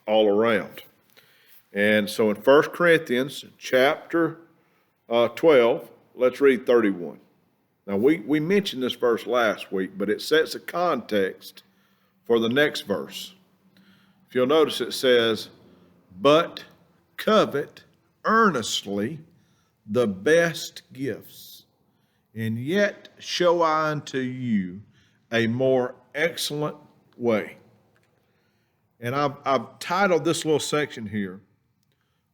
all around. And so in 1 Corinthians chapter 12, let's read 31. Now, we mentioned this verse last week, but it sets a context for the next verse. If you'll notice, it says, "But covet earnestly the best gifts, and yet show I unto you a more excellent way." And I've titled this little section here,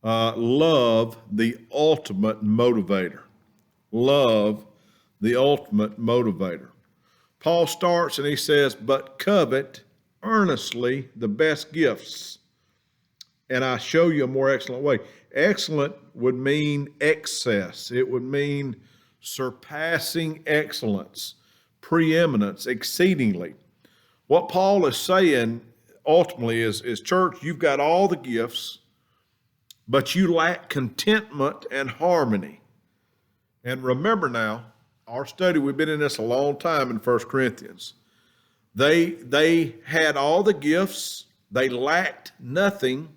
Love the Ultimate Motivator. Love the ultimate motivator. Paul starts and he says, "But covet earnestly the best gifts, and I show you a more excellent way." Excellent would mean excess. It would mean surpassing excellence, preeminence, exceedingly. What Paul is saying ultimately is, church, you've got all the gifts, but you lack contentment and harmony. And remember now, our study, we've been in this a long time in 1 Corinthians. They had all the gifts, they lacked nothing,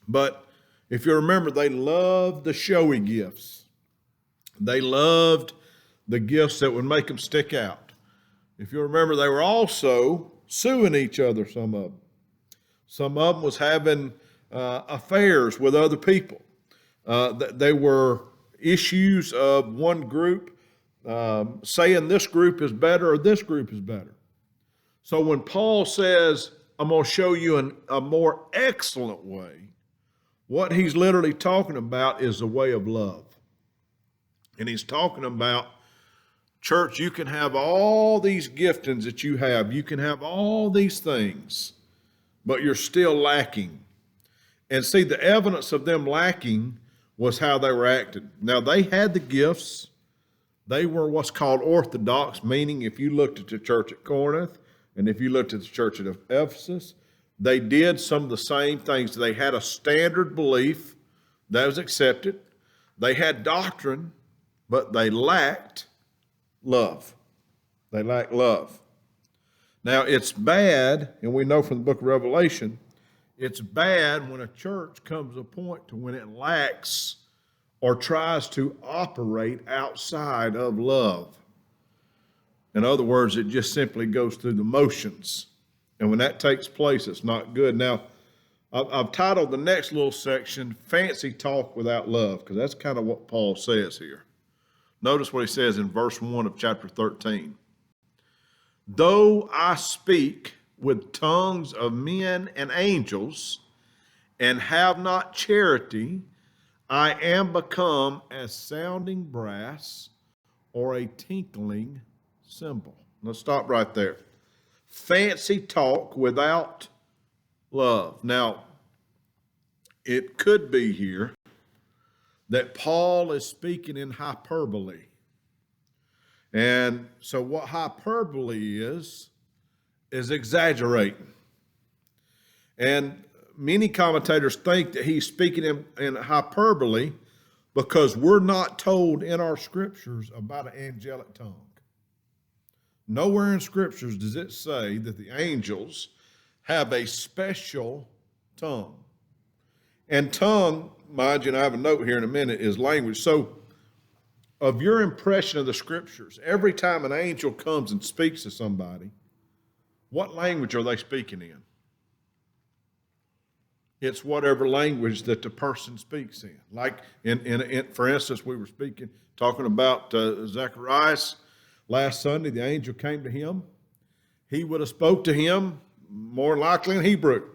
but if you remember, they loved the showy gifts. They loved the gifts that would make them stick out. If you remember, they were also suing each other, some of them. Some of them was having affairs with other people. They were issues of one group saying this group is better or this group is better. So when Paul says, "I'm going to show you a more excellent way," what he's literally talking about is the way of love. And he's talking about, church, you can have all these giftings that you have. You can have all these things, but you're still lacking. And see, the evidence of them lacking was how they were acting. Now, they had the gifts. They were what's called orthodox, meaning if you looked at the church at Corinth and if you looked at the church at Ephesus, they did some of the same things. They had a standard belief that was accepted. They had doctrine, but they lacked love. They lacked love. Now, it's bad, and we know from the book of Revelation, it's bad when a church comes to a point to when it lacks or tries to operate outside of love. In other words, it just simply goes through the motions. And when that takes place, it's not good. Now, I've titled the next little section, "Fancy Talk Without Love," because that's kind of what Paul says here. Notice what he says in verse 1 of chapter 13. "Though I speak with tongues of men and angels and have not charity, I am become as sounding brass or a tinkling cymbal." Let's stop right there. Fancy talk without love. Now, it could be here that Paul is speaking in hyperbole. And so what hyperbole is exaggerating. And many commentators think that he's speaking in hyperbole because we're not told in our scriptures about an angelic tongue. Nowhere in scriptures does it say that the angels have a special tongue. And tongue, mind you, and I have a note here in a minute, is language. So of your impression of the scriptures, every time an angel comes and speaks to somebody, what language are they speaking in? It's whatever language that the person speaks in. Like, for instance, we were talking about Zacharias last Sunday. The angel came to him. He would have spoke to him more likely in Hebrew.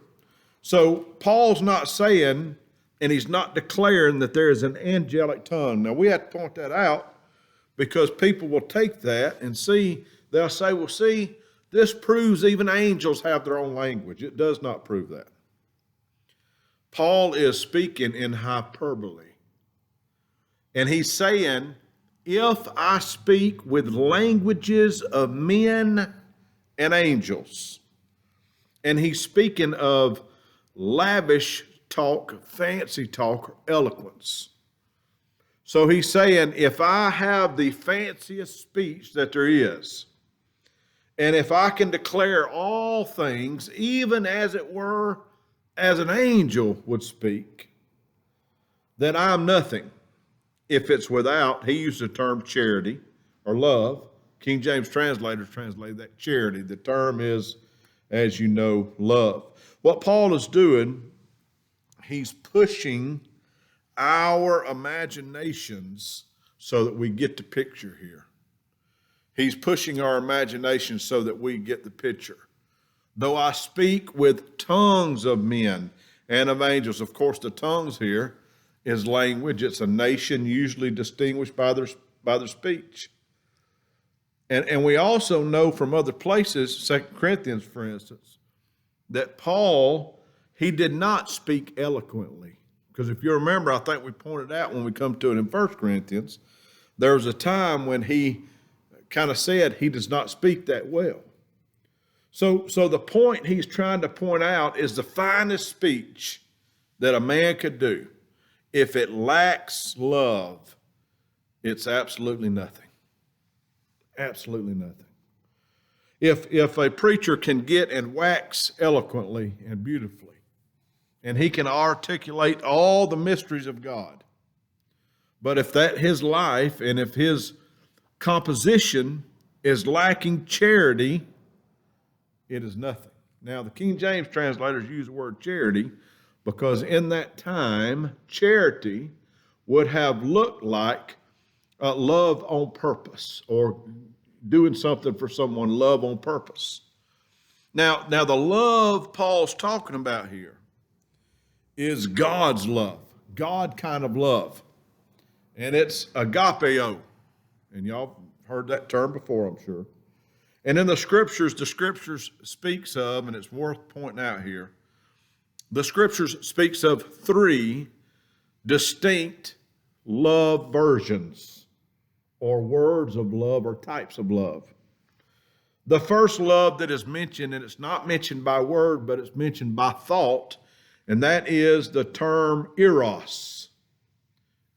So Paul's not saying, and he's not declaring that there is an angelic tongue. Now, we have to point that out because people will take that and they'll say, well, see, this proves even angels have their own language. It does not prove that. Paul is speaking in hyperbole. And he's saying, if I speak with languages of men and angels, and he's speaking of lavish talk, fancy talk, or eloquence. So he's saying, if I have the fanciest speech that there is, and if I can declare all things, even as it were as an angel would speak, that I'm nothing if it's without, he used the term charity or love. King James translators translate that charity. The term is, as you know, love. What Paul is doing, he's pushing our imaginations so that we get the picture here. He's pushing our imaginations so that we get the picture. Though I speak with tongues of men and of angels. Of course, the tongues here is language. It's a nation usually distinguished by their speech. And we also know from other places, 2 Corinthians, for instance, that Paul, he did not speak eloquently. Because if you remember, I think we pointed out when we come to it in 1 Corinthians, there was a time when he kind of said he does not speak that well. So the point he's trying to point out is the finest speech that a man could do. If it lacks love, it's absolutely nothing. Absolutely nothing. If a preacher can get and wax eloquently and beautifully, and he can articulate all the mysteries of God, but if that his life and if his composition is lacking charity, it is nothing. Now, the King James translators use the word charity because in that time, charity would have looked like love on purpose, or doing something for someone, love on purpose. Now the love Paul's talking about here is God's love, God kind of love. And it's agapeo. And y'all heard that term before, I'm sure. And in the scriptures speaks of, and it's worth pointing out here, the scriptures speaks of 3 distinct love versions, or words of love, or types of love. The first love that is mentioned, and it's not mentioned by word, but it's mentioned by thought, and that is the term eros.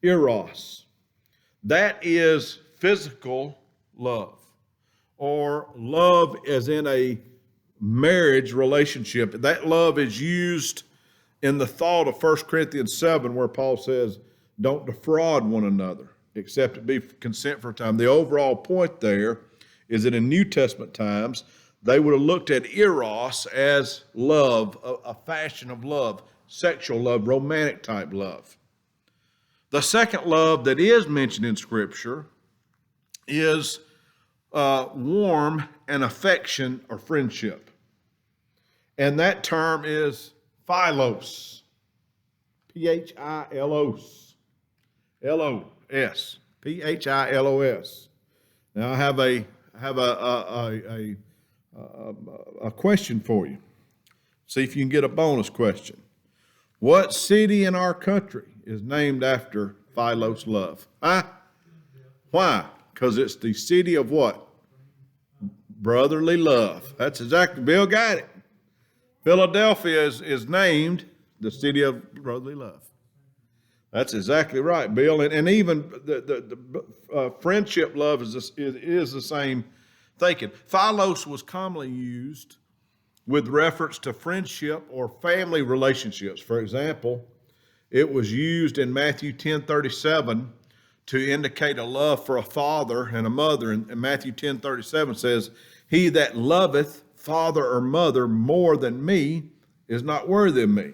Eros. That is physical love, or love as in a marriage relationship. That love is used in the thought of 1 Corinthians 7, where Paul says, don't defraud one another, except it be consent for a time. The overall point there is that in New Testament times, they would have looked at eros as love, a fashion of love, sexual love, romantic type love. The second love that is mentioned in Scripture is warm and affection or friendship. And that term is philos, Philos, L-O-S, Philos. Now I have a question for you. See if you can get a bonus question. What city in our country is named after Philos love? Huh? Why? Because it's the city of what? Brotherly love. That's exactly, Bill got it. Philadelphia is named the city of brotherly love. That's exactly right, Bill. And even the friendship love is the same thinking. Philos was commonly used with reference to friendship or family relationships. For example, it was used in Matthew 10:37 to indicate a love for a father and a mother. And Matthew 10:37 says, he that loveth father or mother more than me is not worthy of me.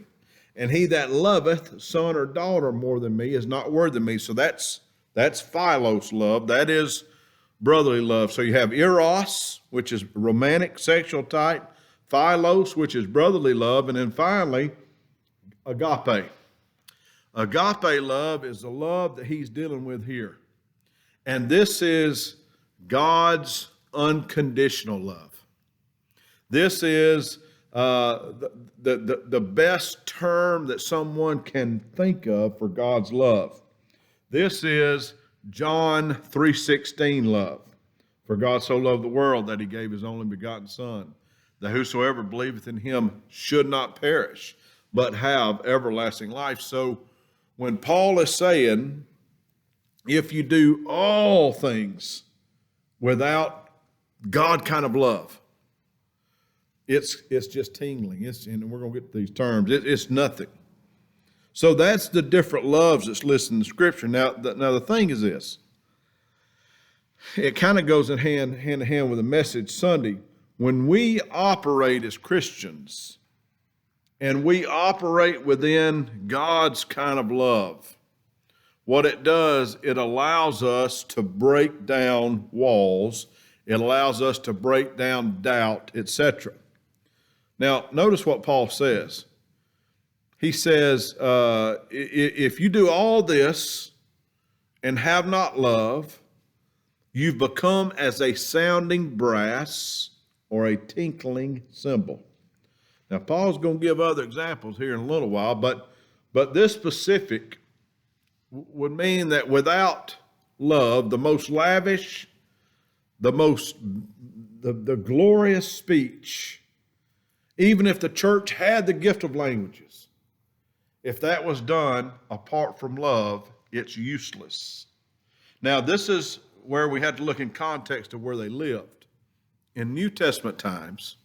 And he that loveth son or daughter more than me is not worthy of me. So that's philos love. That is brotherly love. So you have eros, which is romantic, sexual type, philos, which is brotherly love, and then finally, agape. Agape love is the love that he's dealing with here. And this is God's unconditional love. This is the best term that someone can think of for God's love. This is John 3:16 love. For God so loved the world that he gave his only begotten Son, that whosoever believeth in him should not perish, but have everlasting life. So when Paul is saying, if you do all things without God kind of love, It's just tingling. And we're going to get to these terms. It's nothing. So that's the different loves that's listed in the Scripture. Now the thing is this. It kind of goes hand in hand with the message Sunday. When we operate as Christians and we operate within God's kind of love, what it does, it allows us to break down walls. It allows us to break down doubt, etc. Now, notice what Paul says. He says, if you do all this and have not love, you've become as a sounding brass or a tinkling cymbal. Now, Paul's going to give other examples here in a little while, but this specific would mean that without love, the most lavish, the glorious speech, even if the church had the gift of languages, if that was done apart from love, it's useless. Now, this is where we had to look in context of where they lived. In New Testament times,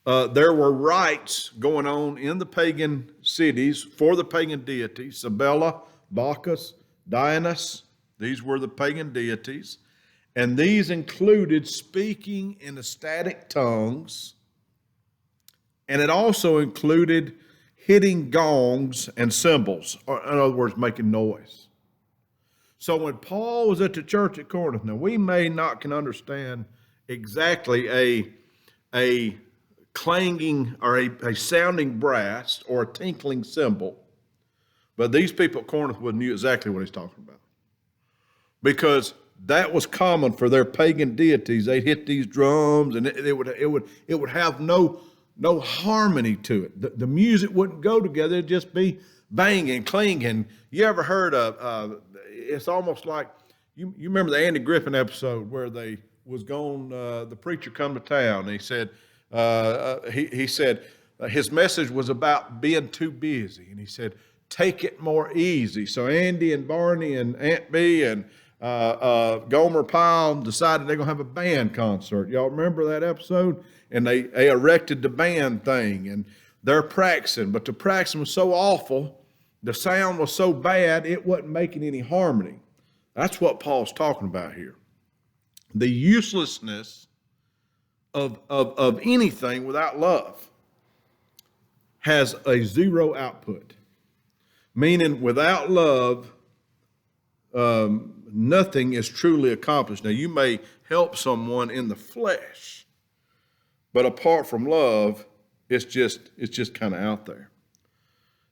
there were rites going on in the pagan cities for the pagan deities. Cybele, Bacchus, Dionysus, these were the pagan deities. And these included speaking in ecstatic tongues. And it also included hitting gongs and cymbals, or in other words, making noise. So when Paul was at the church at Corinth, now we may not can understand exactly a clanging or a sounding brass or a tinkling cymbal, but these people at Corinth knew exactly what he's talking about, because that was common for their pagan deities. They'd hit these drums, and it would have no harmony to it. The music wouldn't go together; it'd just be banging, clanging. You ever heard of? It's almost like you remember the Andy Griffin episode where they was going. The preacher come to town. And he said he said his message was about being too busy, and he said, take it more easy. So Andy and Barney and Aunt Bee and Gomer Pyle decided they're going to have a band concert. Y'all remember that episode? And they erected the band thing, and they're practicing. But the practicing was so awful, the sound was so bad, it wasn't making any harmony. That's what Paul's talking about here. The uselessness of anything without love has a zero output. Meaning without love, nothing is truly accomplished. Now, you may help someone in the flesh, but apart from love, it's just kind of out there.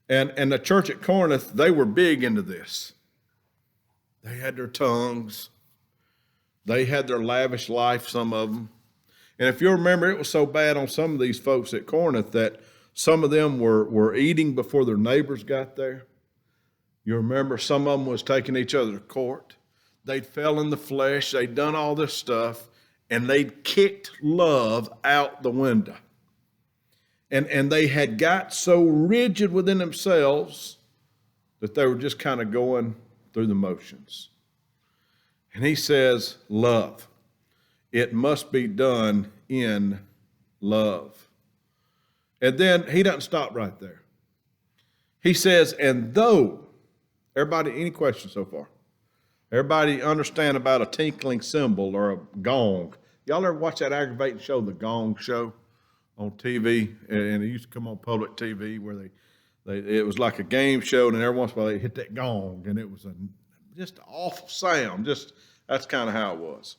And the church at Corinth, they were big into this. They had their tongues. They had their lavish life, some of them. And if you remember, it was so bad on some of these folks at Corinth that some of them were eating before their neighbors got there. You remember some of them was taking each other to court. They'd fell in the flesh. They'd done all this stuff, and they'd kicked love out the window. And they had got so rigid within themselves that they were just kind of going through the motions. And he says, love. It must be done in love. And then he doesn't stop right there. He says, and though, everybody, any questions so far? Everybody understand about a tinkling cymbal or a gong? Y'all ever watch that aggravating show, The Gong Show, on TV? And it used to come on public TV where it was like a game show, and every once in a while they hit that gong, and it was just an awful sound. That's kind of how it was.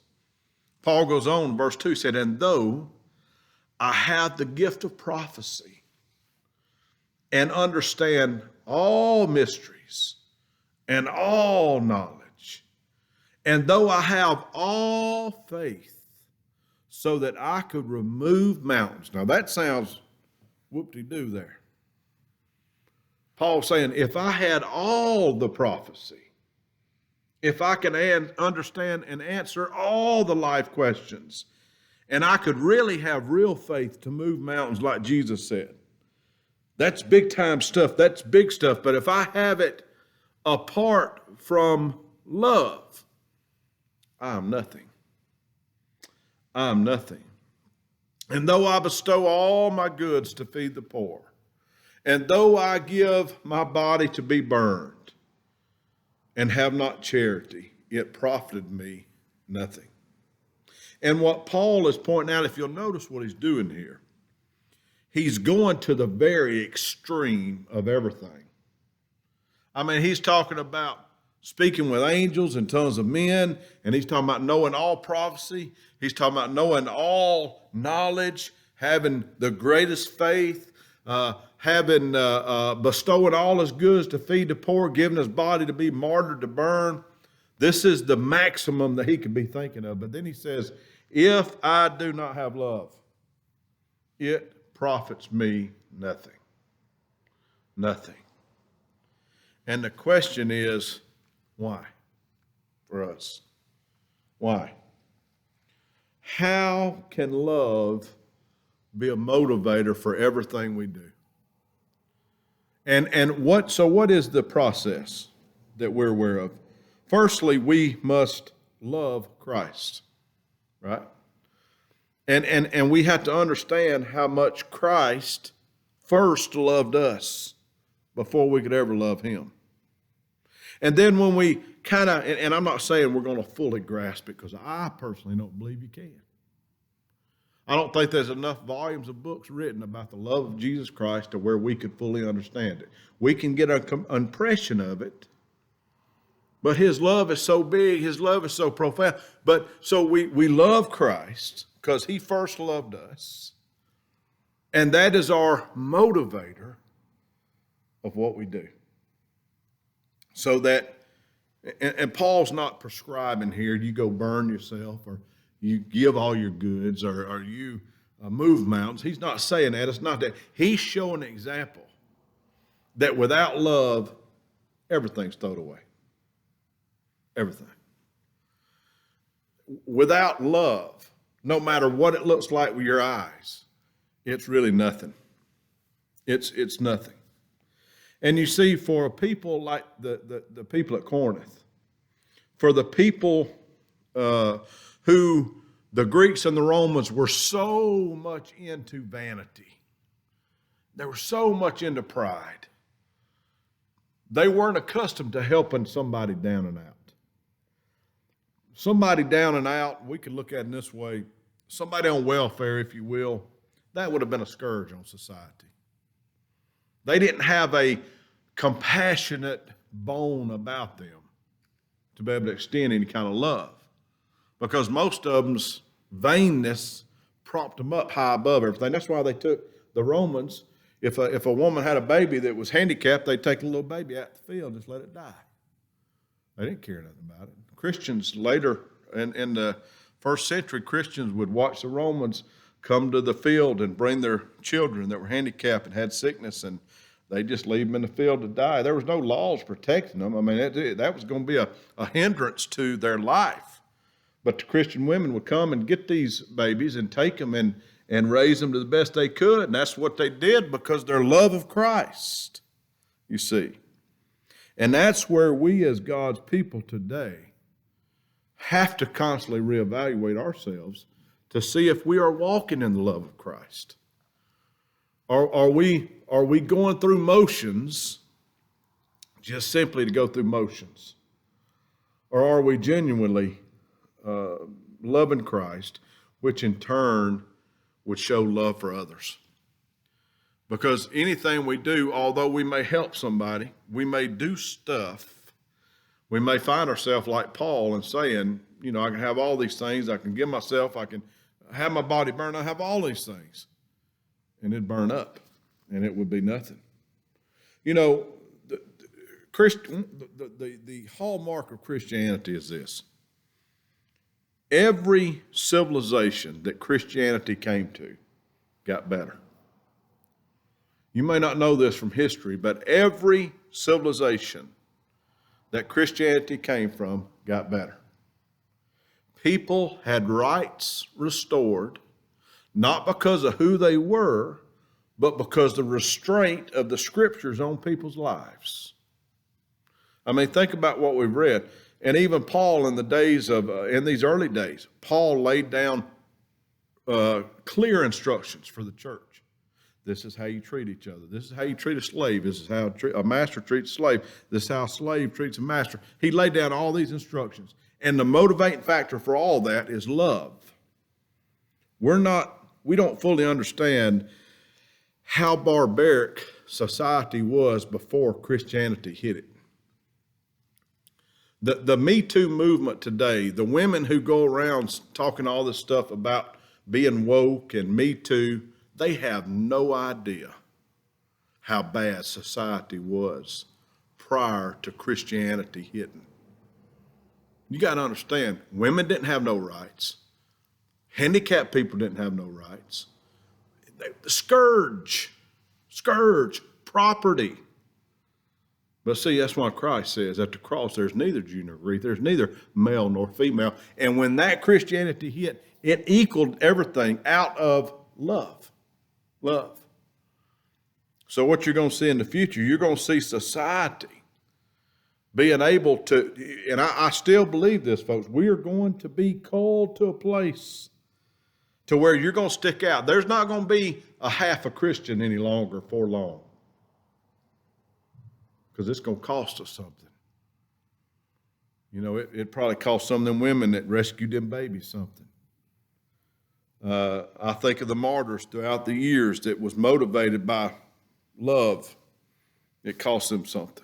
Paul goes on in verse 2, said, and though I have the gift of prophecy and understand all mysteries and all knowledge, and though I have all faith so that I could remove mountains. Now that sounds whoop-de-doo there. Paul's saying, if I had all the prophecy, if I can understand and answer all the life questions, and I could really have real faith to move mountains like Jesus said, that's big time stuff. That's big stuff. But if I have it apart from love, I'm nothing. I'm nothing. And though I bestow all my goods to feed the poor, and though I give my body to be burned, and have not charity, it profited me nothing. And what Paul is pointing out, if you'll notice what he's doing here, he's going to the very extreme of everything. I mean, he's talking about speaking with angels and tongues of men, and he's talking about knowing all prophecy. He's talking about knowing all knowledge, having the greatest faith, bestowing all his goods to feed the poor, giving his body to be martyred to burn. This is the maximum that he could be thinking of. But then he says, if I do not have love, it profits me nothing. Nothing. And the question is, why? For us. Why? How can love be a motivator for everything we do? And what is the process that we're aware of? Firstly, we must love Christ, right? And we have to understand how much Christ first loved us before we could ever love him. And then when we kind of, and I'm not saying we're going to fully grasp it, because I personally don't believe you can. I don't think there's enough volumes of books written about the love of Jesus Christ to where we could fully understand it. We can get an impression of it, but his love is so big, his love is so profound. But so we love Christ because he first loved us, and that is our motivator of what we do. So that, and Paul's not prescribing here, you go burn yourself or you give all your goods or you move mountains. He's not saying that. It's not that. He's showing an example that without love, everything's thrown away. Everything. Without love, no matter what it looks like with your eyes, it's really nothing. It's nothing. And you see, for a people like the people at Corinth, for the people who the Greeks and the Romans were so much into vanity, they were so much into pride, they weren't accustomed to helping somebody down and out. Somebody down and out, we could look at it this way, somebody on welfare, if you will, that would have been a scourge on society. They didn't have a compassionate bone about them to be able to extend any kind of love, because most of them's vainness propped them up high above everything. That's why they took the Romans. If a woman had a baby that was handicapped, they'd take a little baby out the field and just let it die. They didn't care nothing about it. Christians later, in the first century, Christians would watch the Romans come to the field and bring their children that were handicapped and had sickness, and they just leave them in the field to die. There was no laws protecting them. I mean, that was going to be a hindrance to their life. But the Christian women would come and get these babies and take them and raise them to the best they could. And that's what they did because their love of Christ, you see. And that's where we as God's people today have to constantly reevaluate ourselves to see if we are walking in the love of Christ. Are we going through motions just simply to go through motions? Or are we genuinely loving Christ, which in turn would show love for others? Because anything we do, although we may help somebody, we may do stuff, we may find ourselves like Paul and saying, you know, I can have all these things, I can give myself, I can have my body burn, I have all these things. And it'd burn up, and it would be nothing. You know, the hallmark of Christianity is this. Every civilization that Christianity came to got better. You may not know this from history, but every civilization that Christianity came from got better. People had rights restored, not because of who they were, but because the restraint of the scriptures on people's lives. I mean, think about what we've read. And even Paul in these early days, Paul laid down clear instructions for the church. This is how you treat each other. This is how you treat a slave. This is how a master treats a slave. This is how a slave treats a master. He laid down all these instructions. And the motivating factor for all that is love. We don't fully understand how barbaric society was before Christianity hit it. The Me Too movement today, the women who go around talking all this stuff about being woke and Me Too, they have no idea how bad society was prior to Christianity hitting. You got to understand, women didn't have no rights. Handicapped people didn't have no rights. The scourge, property. But see, that's why Christ says at the cross, there's neither Jew nor Greek, there's neither male nor female. And when that Christianity hit, it equaled everything out of love. Love. So what you're going to see in the future, you're going to see society being able to, and I still believe this, folks, we are going to be called to a place to where you're going to stick out. There's not going to be a half a Christian any longer for long, because it's going to cost us something. You know, it probably cost some of them women that rescued them babies something. I think of the martyrs throughout the years that was motivated by love. It cost them something.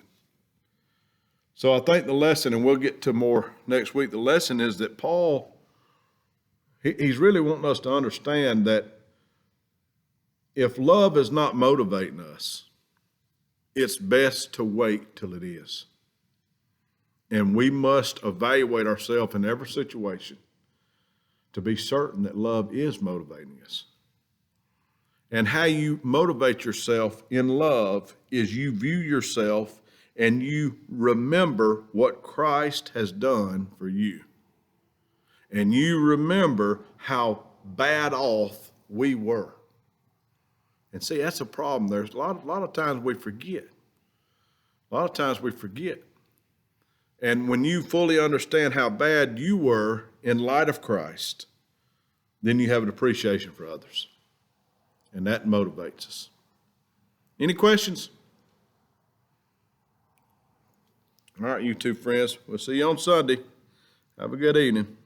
So I think the lesson, and we'll get to more next week, the lesson is that Paul, he's really wanting us to understand that if love is not motivating us, it's best to wait till it is. And we must evaluate ourselves in every situation to be certain that love is motivating us. And how you motivate yourself in love is you view yourself and you remember what Christ has done for you. And you remember how bad off we were. And see, that's a problem. There's a lot of times we forget. A lot of times we forget. And when you fully understand how bad you were in light of Christ, then you have an appreciation for others. And that motivates us. Any questions? All right, you two friends. We'll see you on Sunday. Have a good evening.